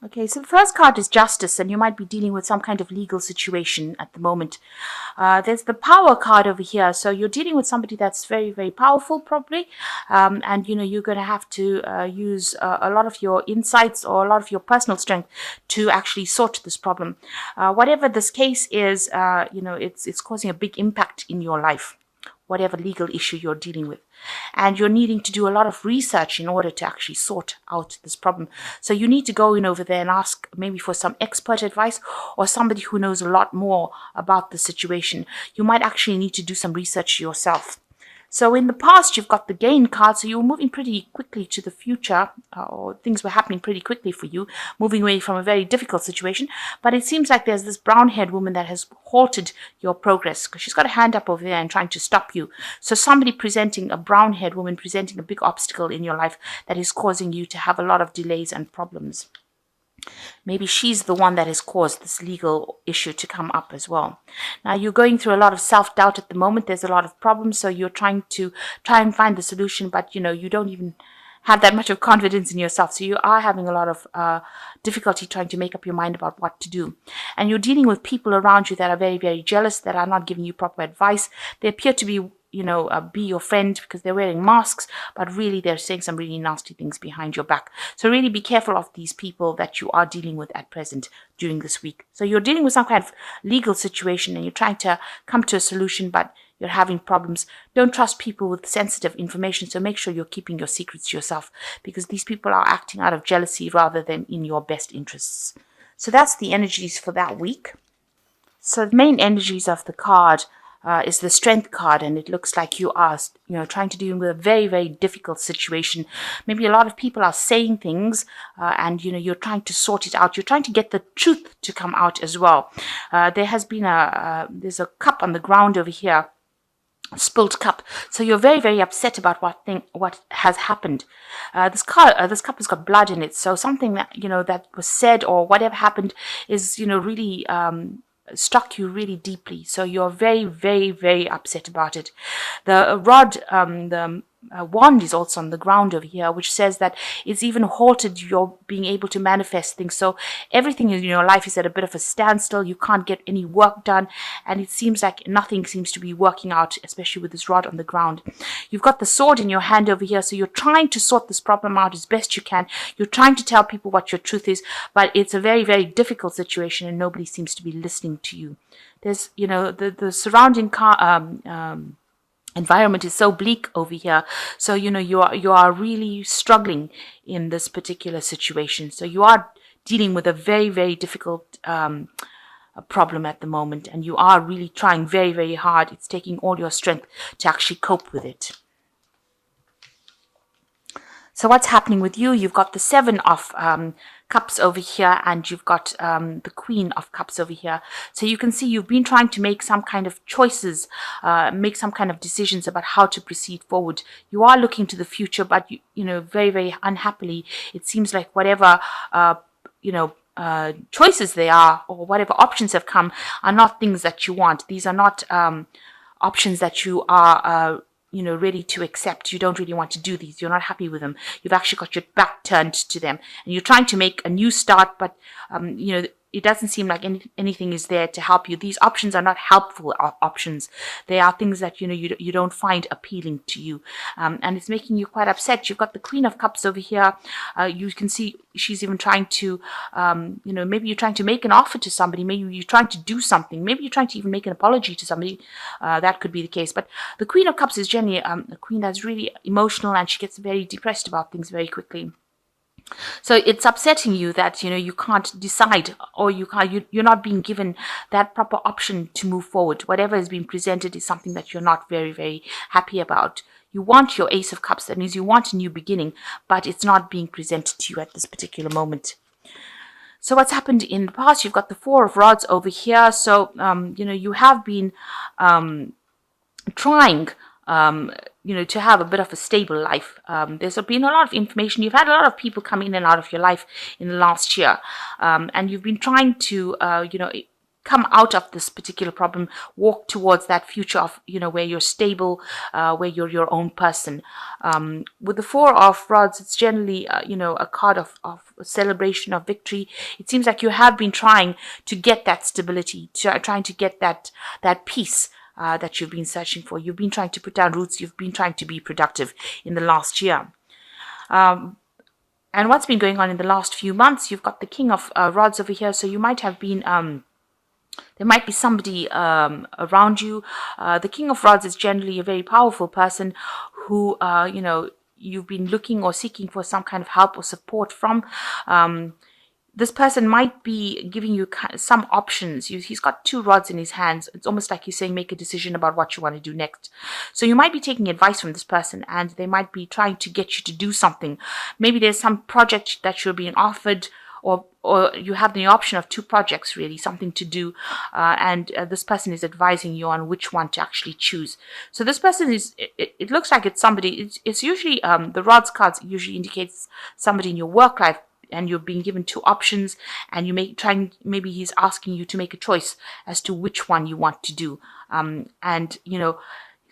Okay, so the first card is justice, and you might be dealing with some kind of legal situation at the moment. There's the power card over here, so you're dealing with somebody that's very, very powerful, probably, and you're going to have to use a lot of your insights or a lot of your personal strength to actually sort this problem. Whatever this case is, it's causing a big impact in your life, whatever legal issue you're dealing with. And you're needing to do a lot of research in order to actually sort out this problem. So you need to go in over there and ask maybe for some expert advice or somebody who knows a lot more about the situation. You might actually need to do some research yourself. So in the past, you've got the gain card, so you were moving pretty quickly to the future, or things were happening pretty quickly for you, moving away from a very difficult situation. But it seems like there's this brown-haired woman that has halted your progress, because she's got a hand up over there and trying to stop you. So somebody presenting, a brown-haired woman presenting a big obstacle in your life that is causing you to have a lot of delays and problems. Maybe she's the one that has caused this legal issue to come up as well. Now, you're going through a lot of self-doubt at the moment. There's a lot of problems, so you're trying and find the solution, but, you don't even have that much of confidence in yourself. So you are having a lot of difficulty trying to make up your mind about what to do. And you're dealing with people around you that are very, very jealous, that are not giving you proper advice. They appear to be be your friend because they're wearing masks, but really they're saying some really nasty things behind your back. So really be careful of these people that you are dealing with at present during this week. So you're dealing with some kind of legal situation and you're trying to come to a solution, but you're having problems. Don't trust people with sensitive information, so make sure you're keeping your secrets to yourself, because these people are acting out of jealousy rather than in your best interests. So that's the energies for that week. So the main energies of the card is the strength card, and it looks like you are, trying to deal with a very, very difficult situation. Maybe a lot of people are saying things, and you're trying to sort it out. You're trying to get the truth to come out as well. There has been there's a cup on the ground over here, a spilled cup. So you're very, very upset about what has happened. This cup has got blood in it. So something that that was said or whatever happened is really struck you really deeply. So you're very, very, very upset about it. The rod, the wand is also on the ground over here, which says that it's even halted your being able to manifest things. So everything in your life is at a bit of a standstill. You can't get any work done, and it seems like nothing seems to be working out, especially with this rod on the ground. You've got the sword in your hand over here, so you're trying to sort this problem out as best you can. You're trying to tell people what your truth is, but it's a very, very difficult situation, and nobody seems to be listening to you. There's, the surrounding environment is so bleak over here, so you are really struggling in this particular situation. So you are dealing with a very, very difficult problem at the moment, and you are really trying very, very hard. It's taking all your strength to actually cope with it. So what's happening with you? You've got the Seven of Cups over here, and you've got the Queen of Cups over here. So you can see you've been trying to make some kind of choices, make some kind of decisions about how to proceed forward. You are looking to the future, but very, very unhappily, it seems like whatever choices they are, or whatever options have come, are not things that you want. These are not options that you are ready to accept. You don't really want to do these. You're not happy with them. You've actually got your back turned to them, and you're trying to make a new start, but it doesn't seem like anything is there to help you. These options are not helpful options. They are things that you don't find appealing to you, and it's making you quite upset. You've got the Queen of Cups over here. You can see she's even trying to, maybe you're trying to make an offer to somebody. Maybe you're trying to do something. Maybe you're trying to even make an apology to somebody. That could be the case. But the Queen of Cups is generally a queen that's really emotional, and she gets very depressed about things very quickly. So it's upsetting you that you can't decide, or you're not being given that proper option to move forward. Whatever is being presented is something that you're not very, very happy about. You want your Ace of Cups. That means you want a new beginning, but it's not being presented to you at this particular moment. So what's happened in the past? You've got the Four of Rods over here. So you have been trying to have a bit of a stable life. There's been a lot of information. You've had a lot of people come in and out of your life in the last year. And you've been trying to, come out of this particular problem, walk towards that future of, where you're stable, where you're your own person. With the Four of Rods, it's generally, a card of celebration, of victory. It seems like you have been trying to get that stability, trying to get that peace that you've been searching for. You've been trying to put down roots. You've been trying to be productive in the last year. And what's been going on in the last few months, you've got the King of Rods over here. So you might have been, there might be somebody around you. The King of Rods is generally a very powerful person who, you've been looking or seeking for some kind of help or support from. This person might be giving you some options. He's got two rods in his hands. It's almost like he's saying, make a decision about what you want to do next. So you might be taking advice from this person, and they might be trying to get you to do something. Maybe there's some project that you're being offered, or you have the option of two projects, really, something to do, and this person is advising you on which one to actually choose. So this person is, it looks like it's somebody, it's usually, the rods cards usually indicates somebody in your work life, and you're being given two options, and maybe he's asking you to make a choice as to which one you want to do. And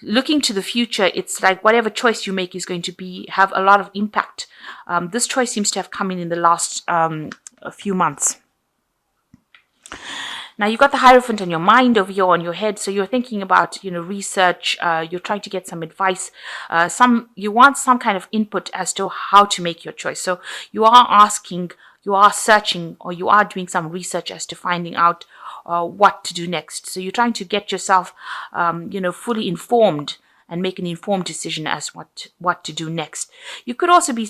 looking to the future, it's like whatever choice you make is going to have a lot of impact. This choice seems to have come in the last a few months. Now you've got the Hierophant on your mind over here on your head, so you're thinking about research. You're trying to get some advice. You want some kind of input as to how to make your choice. So you are asking, you are searching, or you are doing some research as to finding out what to do next. So you're trying to get yourself, fully informed and make an informed decision as what to do next. You could also be,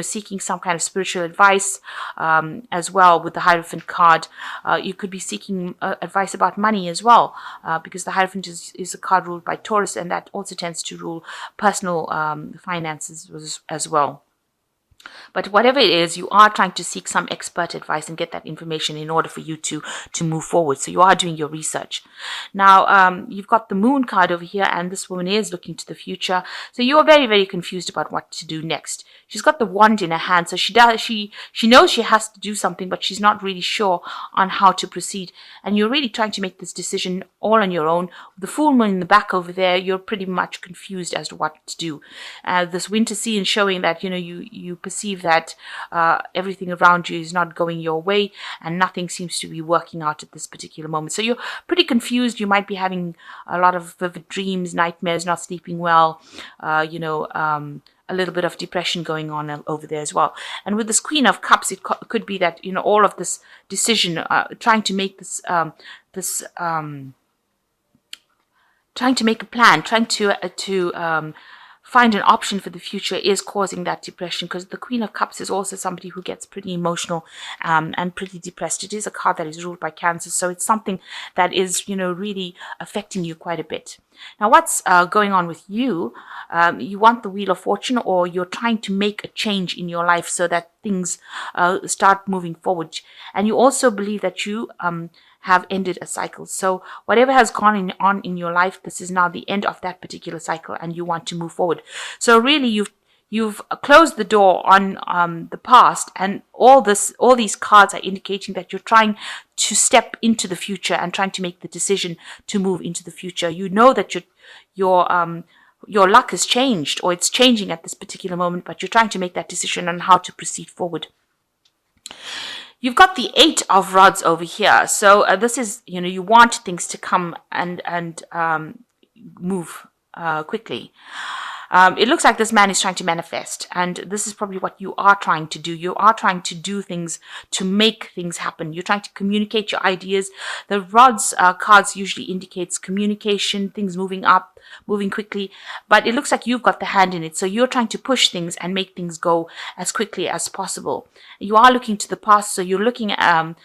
seeking some kind of spiritual advice as well with the Hierophant card. You could be seeking advice about money as well, because the Hierophant is a card ruled by Taurus, and that also tends to rule personal finances as well. But whatever it is, you are trying to seek some expert advice and get that information in order for you to move forward. So you are doing your research. Now, you've got the Moon card over here, and this woman is looking to the future. So you are very, very confused about what to do next. She's got the wand in her hand, so she knows she has to do something, but she's not really sure on how to proceed. And you're really trying to make this decision all on your own. The full moon in the back over there, you're pretty much confused as to what to do. This winter scene showing that you perceive that everything around you is not going your way, and nothing seems to be working out at this particular moment. So you're pretty confused. You might be having a lot of vivid dreams, nightmares, not sleeping well, a little bit of depression going on over there as well. And with this Queen of Cups, it could be that all of this decision, trying to make this trying to make a plan, trying to find an option for the future is causing that depression, because the Queen of Cups is also somebody who gets pretty emotional and pretty depressed. It is a card that is ruled by Cancer, so it's something that is, really affecting you quite a bit. Now, what's going on with you? You want the Wheel of Fortune, or you're trying to make a change in your life so that things start moving forward. And you also believe that you have ended a cycle. So whatever has gone on in your life, this is now the end of that particular cycle, and you want to move forward. So really, you've closed the door on the past, and all these cards are indicating that you're trying to step into the future and trying to make the decision to move into the future. You know that your luck has changed, or it's changing at this particular moment, but you're trying to make that decision on how to proceed forward. You've got the Eight of Rods over here. So this is, you want things to come and move quickly. It looks like this man is trying to manifest, and this is probably what you are trying to do. You are trying to do things to make things happen. You're trying to communicate your ideas. The Rods cards usually indicates communication, things moving up, moving quickly, but it looks like you've got the hand in it. So you're trying to push things and make things go as quickly as possible. You are looking to the past, so you're looking at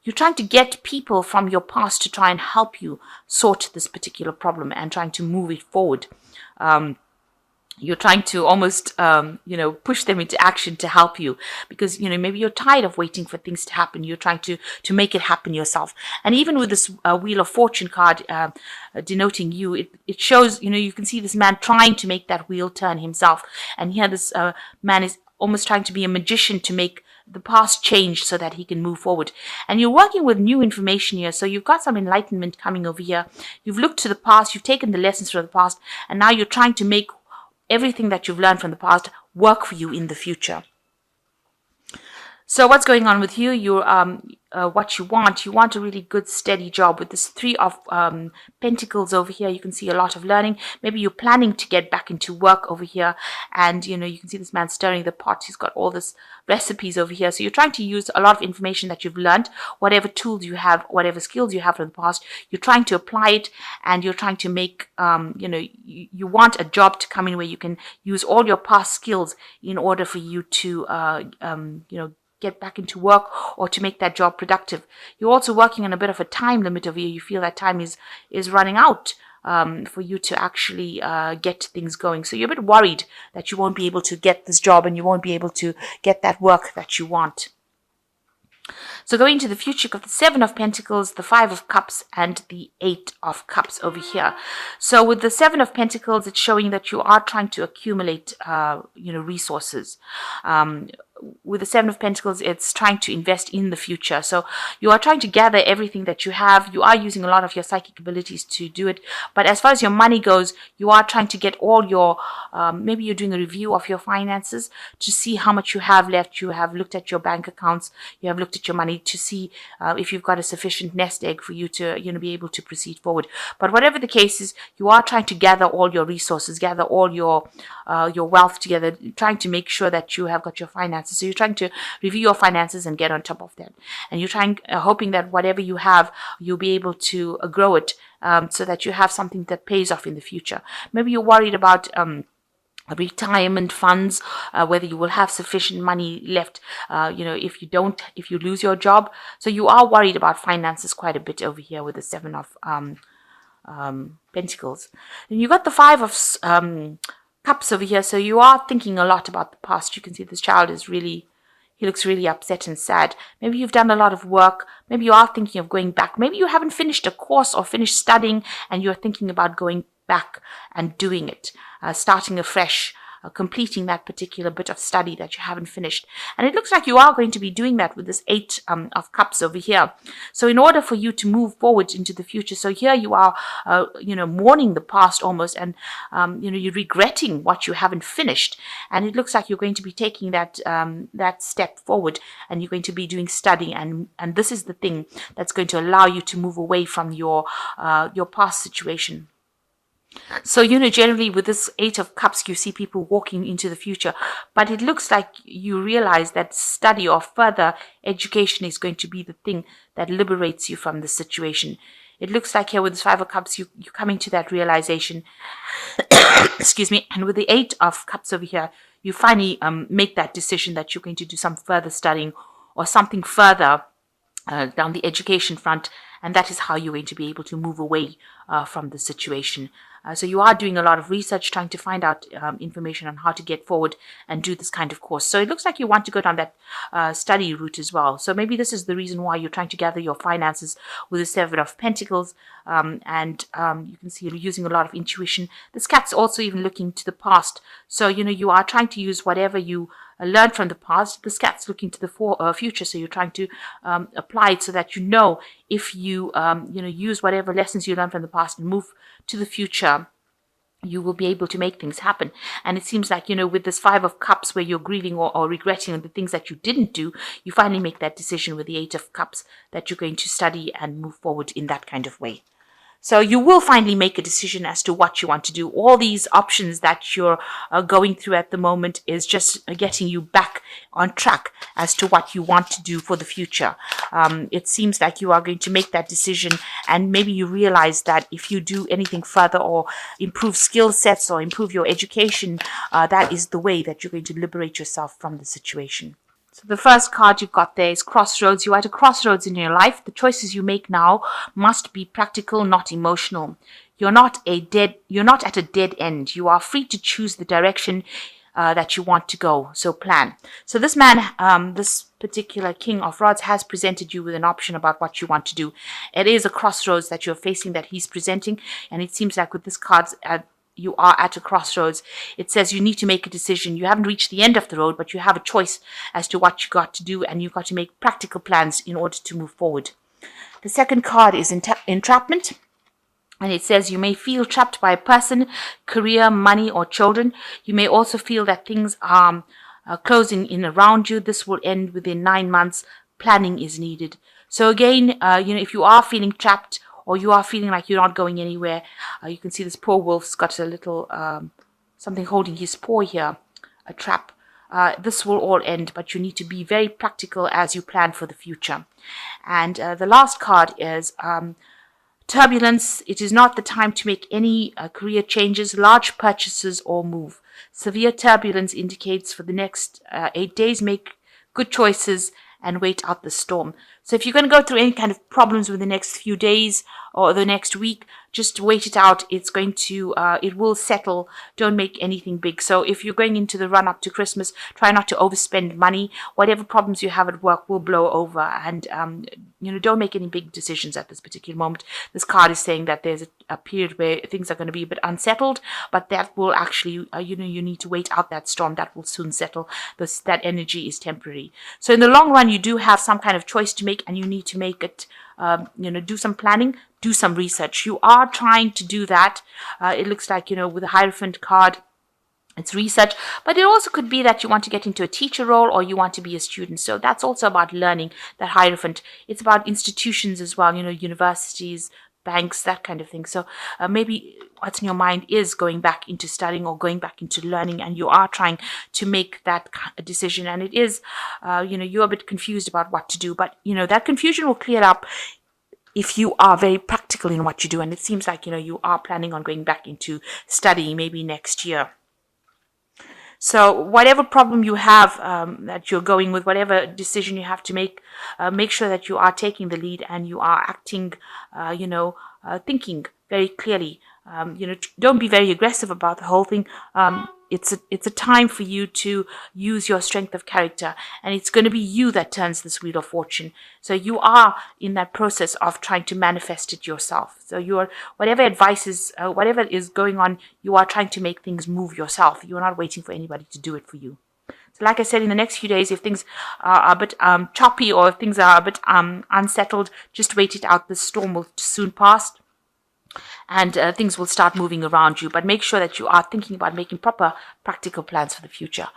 you're trying to get people from your past to try and help you sort this particular problem and trying to move it forward. You're trying to almost, push them into action to help you, because, maybe you're tired of waiting for things to happen. You're trying to make it happen yourself. And even with this Wheel of Fortune card denoting you, it shows, you can see this man trying to make that wheel turn himself. And here this man is almost trying to be a magician to make the past change so that he can move forward. And you're working with new information here. So you've got some enlightenment coming over here. You've looked to the past, you've taken the lessons from the past, and now you're trying to make everything that you've learned from the past work for you in the future. So what's going on with you? You're what you want a really good steady job. With this 3 of Pentacles over here, you can see a lot of learning. Maybe you're planning to get back into work over here, and you can see this man stirring the pot. He's got all this recipes over here. So you're trying to use a lot of information that you've learned, whatever tools you have, whatever skills you have from the past. You're trying to apply it, and you're trying to make you want a job to come in where you can use all your past skills in order for you to get back into work or to make that job productive. You're also working on a bit of a time limit over here. You feel that time is running out for you to actually get things going. So you're a bit worried that you won't be able to get this job and you won't be able to get that work that you want. So going to the future, you've got the 7 of Pentacles, the 5 of Cups, and the 8 of Cups over here. So with the 7 of Pentacles, it's showing that you are trying to accumulate, resources. With the 7 of Pentacles, it's trying to invest in the future. So you are trying to gather everything that you have. You are using a lot of your psychic abilities to do it. But as far as your money goes, you are trying to get all your, maybe you're doing a review of your finances to see how much you have left. You have looked at your bank accounts. You have looked at your money to see if you've got a sufficient nest egg for you to, be able to proceed forward. But whatever the case is, you are trying to gather all your resources, gather all your wealth together, trying to make sure that you have got your finances. So you're trying to review your finances and get on top of that. And you're trying, hoping that whatever you have, you'll be able to grow it so that you have something that pays off in the future. Maybe you're worried about retirement funds, whether you will have sufficient money left, if you lose your job. So you are worried about finances quite a bit over here with the 7 of Pentacles. And you got the 5 of Cups over here, so you are thinking a lot about the past. You can see this child he looks really upset and sad. Maybe you've done a lot of work. Maybe you are thinking of going back. Maybe you haven't finished a course or finished studying and you're thinking about going back and doing it, starting afresh, completing that particular bit of study that you haven't finished. And it looks like you are going to be doing that with this 8 of Cups over here. So in order for you to move forward into the future, so here you are, mourning the past almost, and, you're regretting what you haven't finished. And it looks like you're going to be taking that step forward, and you're going to be doing studying. And this is the thing that's going to allow you to move away from your past situation. So, generally with this 8 of Cups, you see people walking into the future, but it looks like you realize that study or further education is going to be the thing that liberates you from the situation. It looks like here with this 5 of Cups, you're coming to that realization. Excuse me. And with the 8 of Cups over here, you finally make that decision that you're going to do some further studying or something further down the education front. And that is how you're going to be able to move away from the situation. So you are doing a lot of research, trying to find out information on how to get forward and do this kind of course. So it looks like you want to go down that study route as well. So maybe this is the reason why you're trying to gather your finances with the 7 of Pentacles. And you can see you're using a lot of intuition. This cat's also even looking to the past. So, you are trying to use whatever you learned from the past. This cat's looking to the future. So you're trying to apply it so that if you, use whatever lessons you learned from the past and move to the future, you will be able to make things happen. And it seems like, with this 5 of Cups where you're grieving or regretting the things that you didn't do, you finally make that decision with the 8 of Cups that you're going to study and move forward in that kind of way. So you will finally make a decision as to what you want to do. All these options that you're going through at the moment is just getting you back on track as to what you want to do for the future. It seems like you are going to make that decision, and maybe you realize that if you do anything further or improve skill sets or improve your education, that is the way that you're going to liberate yourself from the situation. So the first card you've got there is Crossroads. You are at a crossroads in your life. The choices you make now must be practical, not emotional. You're not at a dead end. You are free to choose the direction that you want to go. So plan. So this man, this particular King of Rods, has presented you with an option about what you want to do. It is a crossroads that you're facing that he's presenting, and it seems like with this cards you are at a crossroads. It says you need to make a decision. You haven't reached the end of the road, but you have a choice as to what you got to do, and you've got to make practical plans in order to move forward. The second card is entrapment. And it says you may feel trapped by a person, career, money, or children. You may also feel that things are closing in around you. This will end within 9 months. Planning is needed. So again, if you are feeling trapped or you are feeling like you're not going anywhere, you can see this poor wolf's got a little something holding his paw here, a trap. This will all end, but you need to be very practical as you plan for the future. And the last card is turbulence. It is not the time to make any career changes, large purchases, or move. Severe turbulence indicates for the next 8 days, make good choices and wait out the storm. So if you're going to go through any kind of problems with the next few days or the next week, just wait it out. It will settle. Don't make anything big. So if you're going into the run up to Christmas, try not to overspend money. Whatever problems you have at work will blow over, and don't make any big decisions at this particular moment. This card is saying that there's a period where things are going to be a bit unsettled, but that will actually, you need to wait out that storm. That will soon settle. That energy is temporary. So in the long run, you do have some kind of choice to make, and you need to make it. Do some planning, do some research. You are trying to do that. It looks like, with the Hierophant card, it's research, but it also could be that you want to get into a teacher role or you want to be a student. So that's also about learning, that Hierophant. It's about institutions as well, universities, banks, that kind of thing. So maybe what's in your mind is going back into studying or going back into learning, and you are trying to make that decision. And it is, you're a bit confused about what to do, but, that confusion will clear up if you are very practical in what you do. And it seems like, you are planning on going back into studying maybe next year. So whatever problem you have that you're going with, whatever decision you have to make sure that you are taking the lead and you are acting, thinking very clearly. Don't be very aggressive about the whole thing. It's a time for you to use your strength of character, and it's going to be you that turns this wheel of fortune. So you are in that process of trying to manifest it yourself. So whatever advice is, whatever is going on, you are trying to make things move yourself. You are not waiting for anybody to do it for you. So like I said, in the next few days, if things are a bit choppy or if things are a bit unsettled, just wait it out. The storm will soon pass, and things will start moving around you. But make sure that you are thinking about making proper practical plans for the future.